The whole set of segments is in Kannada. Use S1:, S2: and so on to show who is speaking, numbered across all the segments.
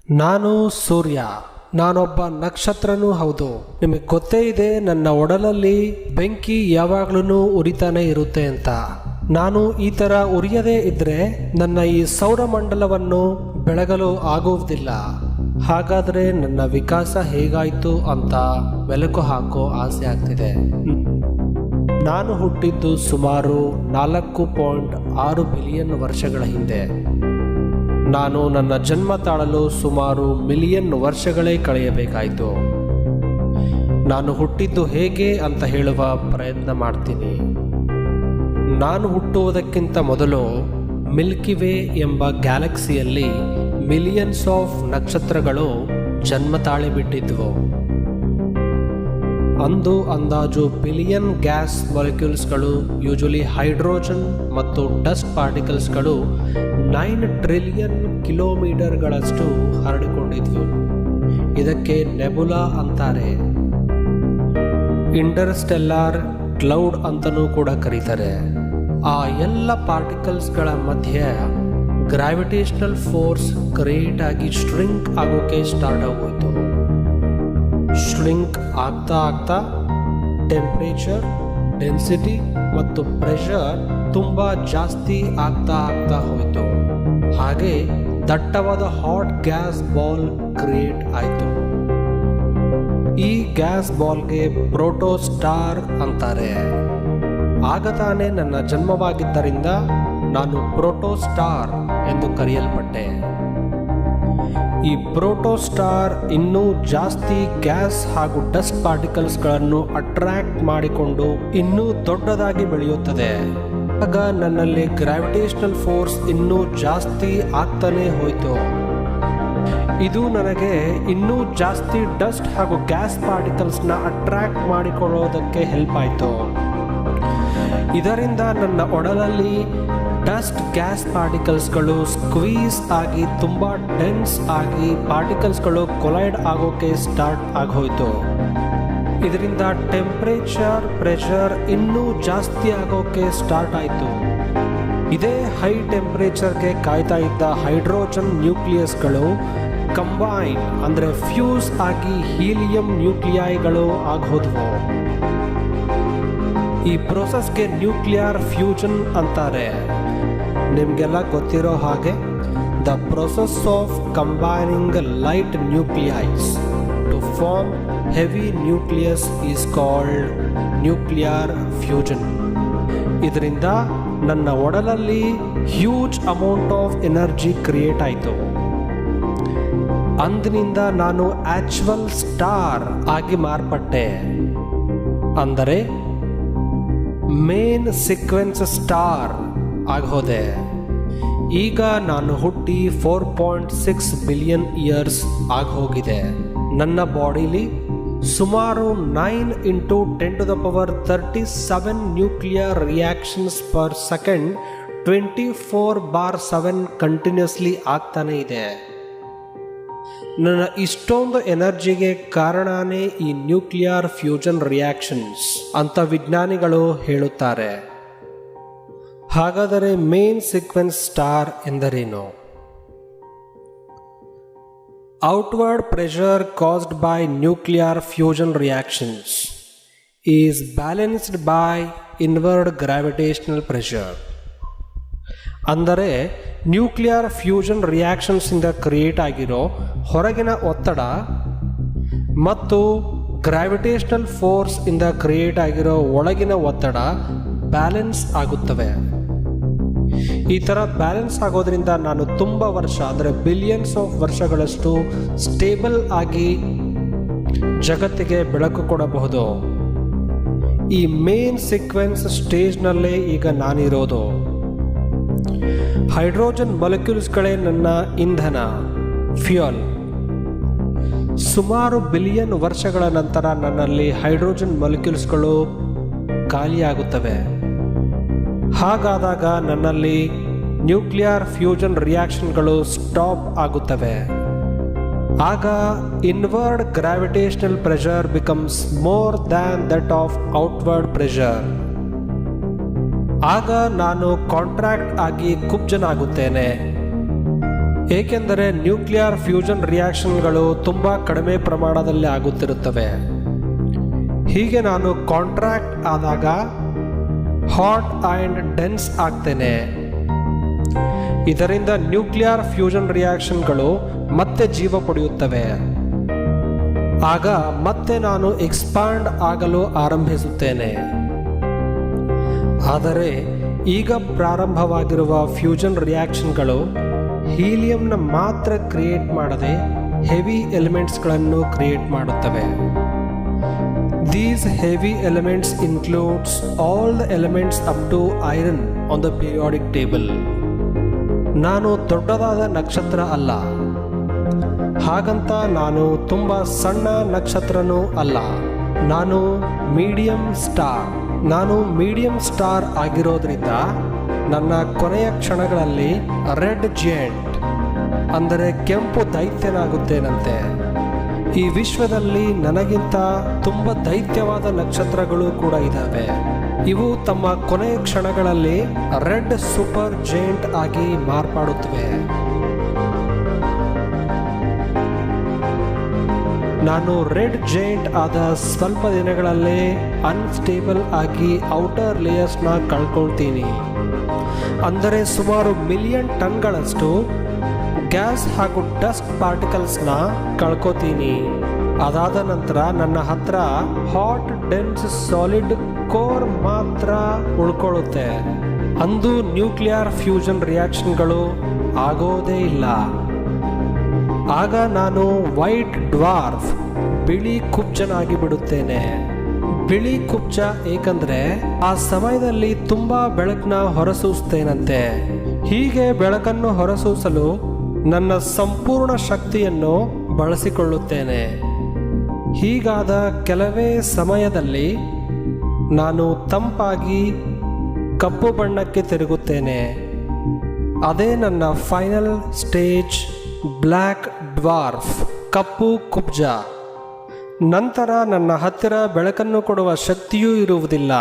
S1: ನಾನು ಸೂರ್ಯ. ನಾನೊಬ್ಬ ನಕ್ಷತ್ರನೂ ಹೌದು. ನಿಮಗೆ ಗೊತ್ತೇ ಇದೆ, ನನ್ನ ಒಡಲಲ್ಲಿ ಬೆಂಕಿ ಯಾವಾಗ್ಲೂ ಉರಿತಾನೆ ಇರುತ್ತೆ ಅಂತ. ನಾನು ಈ ಥರ ಉರಿಯದೇ ಇದ್ರೆ ನನ್ನ ಈ ಸೌರಮಂಡಲವನ್ನು ಬೆಳಗಲು ಆಗುವುದಿಲ್ಲ. ಹಾಗಾದರೆ ನನ್ನ ವಿಕಾಸ ಹೇಗಾಯಿತು ಅಂತ ಬೆಳಕು ಹಾಕೋ ಆಸೆ ಆಗ್ತಿದೆ. ನಾನು ಹುಟ್ಟಿದ್ದು ಸುಮಾರು 4.6 ಬಿಲಿಯನ್ ವರ್ಷಗಳ ಹಿಂದೆ. ನಾನು ನನ್ನ ಜನ್ಮ ತಾಳಲು ಸುಮಾರು ಮಿಲಿಯನ್ ವರ್ಷಗಳೇ ಕಳೆಯಬೇಕಾಯಿತು. ನಾನು ಹುಟ್ಟಿದ್ದು ಹೇಗೆ ಅಂತ ಹೇಳುವ ಪ್ರಯತ್ನ ಮಾಡ್ತೀನಿ. ನಾನು ಹುಟ್ಟುವುದಕ್ಕಿಂತ ಮೊದಲು ಮಿಲ್ಕಿ ವೇ ಎಂಬ ಗ್ಯಾಲಕ್ಸಿಯಲ್ಲಿ ಮಿಲಿಯನ್ಸ್ ಆಫ್ ನಕ್ಷತ್ರಗಳು ಜನ್ಮ ತಾಳಿ ಬಿಟ್ಟಿದ್ವು. ಅಂದು ಅಂದಾಜು ಬಿಲಿಯನ್ ಗ್ಯಾಸ್ ಮಾಲಿಕ್ಯೂಲ್ಸ್ಗಳು, ಯೂಶುವಲಿ ಹೈಡ್ರೋಜನ್ ಮತ್ತು ಡಸ್ಟ್ ಪಾರ್ಟಿಕಲ್ಸ್ಗಳು 9 ಟ್ರಿಲಿಯನ್ ಕಿಲೋಮೀಟರ್ಗಳಷ್ಟು ಹರಡಿಕೊಂಡಿದ್ವು. ಇದಕ್ಕೆ ನೆಬುಲಾ ಅಂತಾರೆ. ಇಂಟರ್ಸ್ಟೆಲ್ಲಾರ್ ಕ್ಲೌಡ್ ಅಂತಲೂ ಕೂಡ ಕರೀತಾರೆ. ಆ ಎಲ್ಲ ಪಾರ್ಟಿಕಲ್ಸ್ಗಳ ಮಧ್ಯೆ ಗ್ರಾವಿಟೇಷನಲ್ ಫೋರ್ಸ್ ಕ್ರಿಯೇಟ್ ಆಗಿ ಶ್ರಿಂಕ್ ಆಗೋಕೆ ಸ್ಟಾರ್ಟ್ ಆಗೋಯ್ತು. ಶ್ರಿಂಕ್ ಆಗ್ತಾ ಆಗ್ತಾ ಟೆಂಪ್ರೇಚರ್, ಡೆನ್ಸಿಟಿ ಮತ್ತು ಪ್ರೆಷರ್ ತುಂಬ ಜಾಸ್ತಿ ಆಗ್ತಾ ಹೋಯಿತು. ಹಾಗೆ ದಟ್ಟವಾದ ಹಾಟ್ ಗ್ಯಾಸ್ ಬಾಲ್ ಕ್ರಿಯೇಟ್ ಆಯಿತು. ಈ ಗ್ಯಾಸ್ ಬಾಲ್ಗೆ ಪ್ರೋಟೋಸ್ಟಾರ್ ಅಂತಾರೆ. ಆಗ ತಾನೇ ನನ್ನ ಜನ್ಮವಾಗಿದ್ದರಿಂದ ನಾನು ಪ್ರೋಟೋಸ್ಟಾರ್ ಎಂದು ಕರೆಯಲ್ಪಟ್ಟೆ. ಈ ಪ್ರೋಟೋಸ್ಟಾರ್ ಇನ್ನೂ ಜಾಸ್ತಿ ಗ್ಯಾಸ್ ಹಾಗೂ ಡಸ್ಟ್ ಪಾರ್ಟಿಕಲ್ಸ್ಗಳನ್ನು ಅಟ್ರಾಕ್ಟ್ ಮಾಡಿಕೊಂಡು ಇನ್ನೂ ದೊಡ್ಡದಾಗಿ ಬೆಳೆಯುತ್ತದೆ. ಆಗ ನನ್ನಲ್ಲಿ ಗ್ರಾವಿಟೇಷನಲ್ ಫೋರ್ಸ್ ಇನ್ನೂ ಜಾಸ್ತಿ ಆಗ್ತಾನೆ ಹೋಯಿತು. ಇದು ನನಗೆ ಇನ್ನೂ ಜಾಸ್ತಿ ಡಸ್ಟ್ ಹಾಗೂ ಗ್ಯಾಸ್ ಪಾರ್ಟಿಕಲ್ಸ್ನ ಅಟ್ರಾಕ್ಟ್ ಮಾಡಿಕೊಳ್ಳೋದಕ್ಕೆ ಹೆಲ್ಪ್ ಆಯಿತು. ಇದರಿಂದ ನನ್ನ ಒಡಲಲ್ಲಿ ಡಸ್ಟ್ ಗ್ಯಾಸ್ ಪಾರ್ಟಿಕಲ್ಸ್ಗಳು ಸ್ಕ್ವೀಸ್ ಆಗಿ ತುಂಬ ಡೆನ್ಸ್ ಆಗಿ ಪಾರ್ಟಿಕಲ್ಸ್ಗಳು ಕೊಲೈಡ್ ಆಗೋಕೆ ಸ್ಟಾರ್ಟ್ ಆಗೋಯ್ತು. ಇದರಿಂದ ಟೆಂಪ್ರೇಚರ್, ಪ್ರೆಷರ್ ಇನ್ನೂ ಜಾಸ್ತಿ ಆಗೋಕೆ ಸ್ಟಾರ್ಟ್ ಆಯಿತು. ಇದೇ ಹೈ ಟೆಂಪ್ರೇಚರ್ಗೆ ಕಾಯ್ತಾ ಇದ್ದ ಹೈಡ್ರೋಜನ್ ನ್ಯೂಕ್ಲಿಯಸ್ಗಳು ಕಂಬೈನ್ ಅಂದರೆ ಫ್ಯೂಸ್ ಆಗಿ ಹೀಲಿಯಂ ನ್ಯೂಕ್ಲಿಯೈಗಳು ಆಗೋದ್ವು. ಈ ಪ್ರೋಸೆಸ್ಗೆ ನ್ಯೂಕ್ಲಿಯರ್ ಫ್ಯೂಷನ್ ಅಂತಾರೆ. ನಿಮಗೆಲ್ಲ ಗೊತ್ತಿರೋ ಹಾಗೆ the process of combining light nuclei to form heavy nucleus is called nuclear fusion. ಇದರಿಂದ ನನ್ನ ಒಡಲಲ್ಲಿ huge amount of energy create ಆಯಿತು. ಅಂದಿನಿಂದ ನಾನು ಆಕ್ಚುವಲ್ ಸ್ಟಾರ್ ಆಗಿ ಮಾರ್ಪಟ್ಟೆ. ಅಂದರೆ ಮೇನ್ ಸೀಕ್ವೆನ್ಸ್ ಸ್ಟಾರ್ ಆಗೋದೆ. ಈಗ ನಾನು ಹುಟ್ಟಿ 4.6 ಬಿಲಿಯನ್ ಇಯರ್ಸ್ ಆಗೋಗಿದೆ. ನನ್ನ ಬಾಡಿಲಿ ಸುಮಾರು 9 × 10⁻37 nuclear reactions per second 24/7 continuously ಆಗ್ತಾನೆ ಇದೆ. ನನ್ನ ಇಷ್ಟೊಂದು ಎನರ್ಜಿಗೆ ಕಾರಣನೇ ಈ ನ್ಯೂಕ್ಲಿಯರ್ ಫ್ಯೂಷನ್ ರಿಯಾಕ್ಷನ್ಸ್ ಅಂತ ವಿಜ್ಞಾನಿಗಳು ಹೇಳುತ್ತಾರೆ. ಹಾಗಾದರೆ ಮೇನ್ ಸೀಕ್ವೆನ್ಸ್ ಸ್ಟಾರ್ ಎಂದರೇನು? Outward pressure caused by nuclear fusion reactions is balanced by inward gravitational pressure. ಅಂದರೆ ನ್ಯೂಕ್ಲಿಯರ್ ಫ್ಯೂಷನ್ ರಿಯಾಕ್ಷನ್ಸಿಂದ ಕ್ರಿಯೇಟ್ ಆಗಿರೋ ಹೊರಗಿನ ಒತ್ತಡ ಮತ್ತು ಗ್ರಾವಿಟೇಷನಲ್ ಫೋರ್ಸ್ ಇಂದ ಕ್ರಿಯೇಟ್ ಆಗಿರೋ ಒಳಗಿನ ಒತ್ತಡ ಬ್ಯಾಲೆನ್ಸ್ ಆಗುತ್ತವೆ. ಈ ಥರ ಬ್ಯಾಲೆನ್ಸ್ ಆಗೋದ್ರಿಂದ ನಾನು ತುಂಬ ವರ್ಷ, ಅಂದರೆ ಬಿಲಿಯನ್ಸ್ ಆಫ್ ವರ್ಷಗಳಷ್ಟು ಸ್ಟೇಬಲ್ ಆಗಿ ಜಗತ್ತಿಗೆ ಬೆಳಕು ಕೊಡಬಹುದು. ಈ ಮೇನ್ ಸೀಕ್ವೆನ್ಸ್ ಸ್ಟೇಜ್ನಲ್ಲೇ ಈಗ ನಾನಿರೋದು. ಹೈಡ್ರೋಜನ್ ಮಾಲಿಕ್ಯೂಲ್ಸ್ಗಳೇ ನನ್ನ ಇಂಧನ, ಫ್ಯೂಯಲ್. ಸುಮಾರು ಬಿಲಿಯನ್ ವರ್ಷಗಳ ನಂತರ ನನ್ನಲ್ಲಿ ಹೈಡ್ರೋಜನ್ ಮಾಲಿಕ್ಯೂಲ್ಸ್ಗಳು ಖಾಲಿಯಾಗುತ್ತವೆ. ಹಾಗಾದಾಗ ನನ್ನಲ್ಲಿ ನ್ಯೂಕ್ಲಿಯರ್ ಫ್ಯೂಷನ್ ರಿಯಾಕ್ಷನ್ಗಳು ಸ್ಟಾಪ್ ಆಗುತ್ತವೆ. ಆಗ inward gravitational pressure becomes more than that of outward pressure. ಆಗ ನಾನು ಕಾಂಟ್ರಾಕ್ಟ್ ಆಗಿ ಕುಬ್ಜನಾಗುತ್ತೇನೆ. ಏಕೆಂದರೆ ನ್ಯೂಕ್ಲಿಯರ್ ಫ್ಯೂಷನ್ ರಿಯಾಕ್ಷನ್ಗಳು ತುಂಬ ಕಡಿಮೆ ಪ್ರಮಾಣದಲ್ಲಿ ಆಗುತ್ತಿರುತ್ತವೆ. ಹೀಗೆ ನಾನು ಕಾಂಟ್ರಾಕ್ಟ್ ಆದಾಗ ಹಾಟ್ ಆ್ಯಂಡ್ ಡೆನ್ಸ್ ಆಗ್ತೇನೆ. ಇದರಿಂದ ನ್ಯೂಕ್ಲಿಯರ್ ಫ್ಯೂಷನ್ ರಿಯಾಕ್ಷನ್ಗಳು ಮತ್ತೆ ಜೀವ ಪಡೆಯುತ್ತವೆ. ಆಗ ಮತ್ತೆ ನಾನು ಎಕ್ಸ್ಪಾಂಡ್ ಆಗಲು ಆರಂಭಿಸುತ್ತೇನೆ. ಆದರೆ ಈಗ ಪ್ರಾರಂಭವಾಗಿರುವ ಫ್ಯೂಷನ್ ರಿಯಾಕ್ಷನ್ಗಳು ಹೀಲಿಯಂನ ಮಾತ್ರ ಕ್ರಿಯೇಟ್ ಮಾಡದೆ ಹೆವಿ ಎಲಿಮೆಂಟ್ಸ್ಗಳನ್ನು ಕ್ರಿಯೇಟ್ ಮಾಡುತ್ತವೆ. These heavy elements includes all the elements up to iron on the periodic table. ನಾನು ದೊಡ್ಡದಾದ ನಕ್ಷತ್ರ ಅಲ್ಲ, ಹಾಗಂತ ನಾನು ತುಂಬ ಸಣ್ಣ ನಕ್ಷತ್ರನೂ ಅಲ್ಲ. ನಾನು ಮೀಡಿಯಂ ಸ್ಟಾರ್ ಆಗಿರೋದ್ರಿಂದ ನನ್ನ ಕೊನೆಯ ಕ್ಷಣಗಳಲ್ಲಿ ರೆಡ್ ಜೈಂಟ್ ಅಂದರೆ ಕೆಂಪು ದೈತ್ಯನಾಗುತ್ತೇನಂತೆ. ಈ ವಿಶ್ವದಲ್ಲಿ ನನಗಿಂತ ತುಂಬ ದೈತ್ಯವಾದ ನಕ್ಷತ್ರಗಳು ಕೂಡ ಇದ್ದಾವೆ. ಇವು ತಮ್ಮ ಕೊನೆಯ ಕ್ಷಣಗಳಲ್ಲಿ ರೆಡ್ ಸೂಪರ್ ಜೈಂಟ್ ಆಗಿ ಮಾರ್ಪಾಡುತ್ತವೆ. ನಾನು ರೆಡ್ ಜೈಂಟ್ ಆದ ಸ್ವಲ್ಪ ದಿನಗಳಲ್ಲೇ ಅನ್ಸ್ಟೇಬಲ್ ಆಗಿ ಔಟರ್ ಲೇಯರ್ಸ್ನ ಕಳ್ಕೊಳ್ತೀನಿ. ಅಂದರೆ ಸುಮಾರು ಮಿಲಿಯನ್ ಟನ್ಗಳಷ್ಟು ಗ್ಯಾಸ್ ಹಾಗೂ ಡಸ್ಟ್ ಪಾರ್ಟಿಕಲ್ಸ್ನ ಕಳ್ಕೊತೀನಿ. ಅದಾದ ನಂತರ ನನ್ನ ಹತ್ರ ಹಾಟ್ ಡೆನ್ಸ್ ಸಾಲಿಡ್ ಕೋರ್ ಮಾತ್ರ ಉಳ್ಕೊಳ್ಳುತ್ತೆ. ಅಂದು ನ್ಯೂಕ್ಲಿಯರ್ ಫ್ಯೂಷನ್ ರಿಯಾಕ್ಷನ್ಗಳು ಆಗೋದೇ ಇಲ್ಲ. ಆಗ ನಾನು ವೈಟ್ ಡ್ವಾರ್ಫ್ ಬಿಳಿ ಕುಬ್ಜನಾಗಿ ಬಿಡುತ್ತೇನೆ. ಬಿಳಿ ಕುಬ್ಜ ಏಕೆಂದರೆ ಆ ಸಮಯದಲ್ಲಿ ತುಂಬಾ ಬೆಳಕನ್ನ ಹೊರಸೂಸ್ತೇನಂತೆ. ಹೀಗೆ ಬೆಳಕನ್ನು ಹೊರಸೂಸಲು ನನ್ನ ಸಂಪೂರ್ಣ ಶಕ್ತಿಯನ್ನು ಬಳಸಿಕೊಳ್ಳುತ್ತೇನೆ. ಹೀಗಾದ ಕೆಲವೇ ಸಮಯದಲ್ಲಿ ನಾನು ತಂಪಾಗಿ ಕಪ್ಪು ಬಣ್ಣಕ್ಕೆ ತಿರುಗುತ್ತೇನೆ. ಅದೇ ನನ್ನ ಫೈನಲ್ ಸ್ಟೇಜ್, ಬ್ಲ್ಯಾಕ್ ಡ್ವಾರ್ಫ್, ಕಪ್ಪು ಕುಬ್ಜ. ನಂತರ ನನ್ನ ಹತ್ತಿರ ಬೆಳಕನ್ನು ಕೊಡುವ ಶಕ್ತಿಯೂ ಇರುವುದಿಲ್ಲ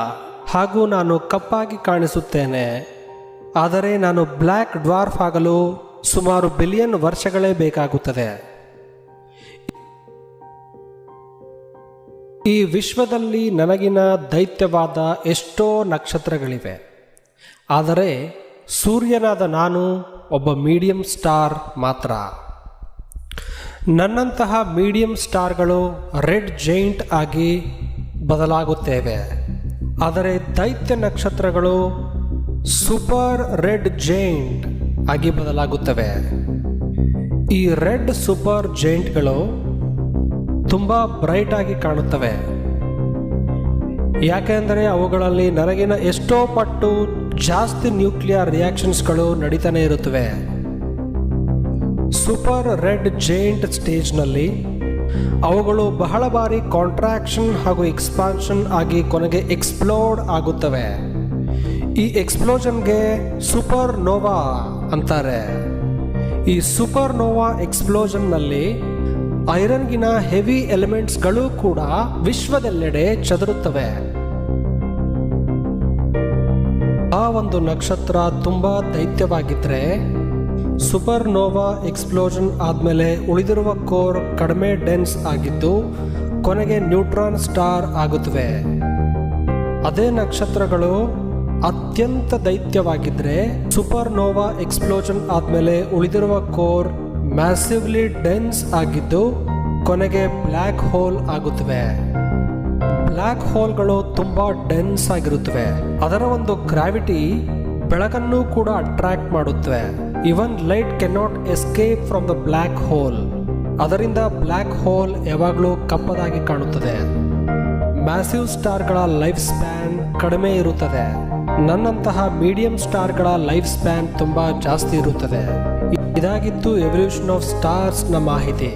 S1: ಹಾಗೂ ನಾನು ಕಪ್ಪಾಗಿ ಕಾಣಿಸುತ್ತೇನೆ. ಆದರೆ ನಾನು ಬ್ಲ್ಯಾಕ್ ಡ್ವಾರ್ಫ್ ಆಗಲು ಸುಮಾರು ಬಿಲಿಯನ್ ವರ್ಷಗಳೇ ಬೇಕಾಗುತ್ತದೆ. ಈ ವಿಶ್ವದಲ್ಲಿ ನನಗಿನ ದೈತ್ಯವಾದ ಎಷ್ಟೋ ನಕ್ಷತ್ರಗಳಿವೆ. ಆದರೆ ಸೂರ್ಯನಾದ ನಾನು ಒಬ್ಬ ಮೀಡಿಯಂ ಸ್ಟಾರ್ ಮಾತ್ರ. ನನ್ನಂತಹ ಮೀಡಿಯಂ ಸ್ಟಾರ್ಗಳು ರೆಡ್ ಜೈಂಟ್ ಆಗಿ ಬದಲಾಗುತ್ತೇವೆ. ಆದರೆ ದೈತ್ಯ ನಕ್ಷತ್ರಗಳು ಸೂಪರ್ ರೆಡ್ ಜೈಂಟ್ ಆಗಿ ಬದಲಾಗುತ್ತವೆ. ಈ ರೆಡ್ ಸೂಪರ್ ಜೈಂಟ್ಗಳು ತುಂಬ ಬ್ರೈಟ್ ಆಗಿ ಕಾಣುತ್ತವೆ. ಯಾಕೆಂದರೆ ಅವುಗಳಲ್ಲಿ ನನಗಿನ ಎಷ್ಟೋ ಪಟ್ಟು ಜಾಸ್ತಿ ನ್ಯೂಕ್ಲಿಯರ್ ರಿಯಾಕ್ಷನ್ಸ್ಗಳು ನಡೀತಾನೆ ಇರುತ್ತವೆ. ಸೂಪರ್ ರೆಡ್ ಜೈಂಟ್ ಸ್ಟೇಜ್ನಲ್ಲಿ ಅವುಗಳು ಬಹಳ ಬಾರಿ ಕಾಂಟ್ರಾಕ್ಷನ್ ಹಾಗೂ ಎಕ್ಸ್ಪಾನ್ಷನ್ ಆಗಿ ಕೊನೆಗೆ ಎಕ್ಸ್ಪ್ಲೋಡ್ ಆಗುತ್ತವೆ. ಈ ಎಕ್ಸ್ಪ್ಲೋಷನ್ಗೆ ಸೂಪರ್ ನೋವಾ ಅಂತಾರೆ. ಈ ಸೂಪರ್ ನೋವಾ ಎಕ್ಸ್ಪ್ಲೋಷನ್ನಲ್ಲಿ ಐರನ್ಗಿನ ಹೆವಿ ಎಲಿಮೆಂಟ್ಸ್ಗಳು ಕೂಡ ವಿಶ್ವದೆಲ್ಲೆಡೆ ಚದುರುತ್ತವೆ. ಆ ಒಂದು ನಕ್ಷತ್ರ ತುಂಬಾ ದೈತ್ಯವಾಗಿದ್ರೆ ಸೂಪರ್ ನೋವಾ ಎಕ್ಸ್ಪ್ಲೋಷನ್ ಆದಮೇಲೆ ಉಳಿದಿರುವ ಕೋರ್ ಕಡಿಮೆ ಡೆನ್ಸ್ ಆಗಿದ್ದು ಕೊನೆಗೆ ನ್ಯೂಟ್ರಾನ್ ಸ್ಟಾರ್ ಆಗುತ್ತವೆ. ಅದೇ ನಕ್ಷತ್ರಗಳು ಅತ್ಯಂತ ದೈತ್ಯವಾಗಿದ್ರೆ ಸೂಪರ್ ನೋವಾ ಎಕ್ಸ್ಪ್ಲೋಷನ್ ಆದಮೇಲೆ ಉಳಿದಿರುವ ಕೋರ್ ಮ್ಯಾಸಿವ್ಲಿ ಡೆನ್ಸ್ ಆಗಿದ್ದು ಕೊನೆಗೆ ಬ್ಲ್ಯಾಕ್ ಹೋಲ್ ಆಗುತ್ತವೆ. ಬ್ಲ್ಯಾಕ್ ಹೋಲ್ಗಳು ತುಂಬಾ ಡೆನ್ಸ್ ಆಗಿರುತ್ತವೆ. ಅದರ ಒಂದು ಗ್ರಾವಿಟಿ ಬೆಳಕನ್ನು ಕೂಡ ಅಟ್ರಾಕ್ಟ್ ಮಾಡುತ್ತವೆ. Even light cannot escape from the black hole. ಅದರಿಂದ ಬ್ಲ್ಯಾಕ್ ಹೋಲ್ ಯಾವಾಗಲೂ ಕಪ್ಪದಾಗಿ ಕಾಣುತ್ತದೆ. ಮ್ಯಾಸಿವ್ ಸ್ಟಾರ್ಗಳ ಲೈಫ್ ಸ್ಪ್ಯಾನ್ ಕಡಿಮೆ ಇರುತ್ತದೆ. ನನ್ನಂತಹ ಮೀಡಿಯಂ ಸ್ಟಾರ್ಗಳ ಲೈಫ್ ಸ್ಪ್ಯಾನ್ ತುಂಬಾ ಜಾಸ್ತಿ ಇರುತ್ತದೆ. ಇದಾಗಿತ್ತು ಎವಲ್ಯೂಷನ್ ಆಫ್ ಸ್ಟಾರ್ಸ್ನ ಮಾಹಿತಿ.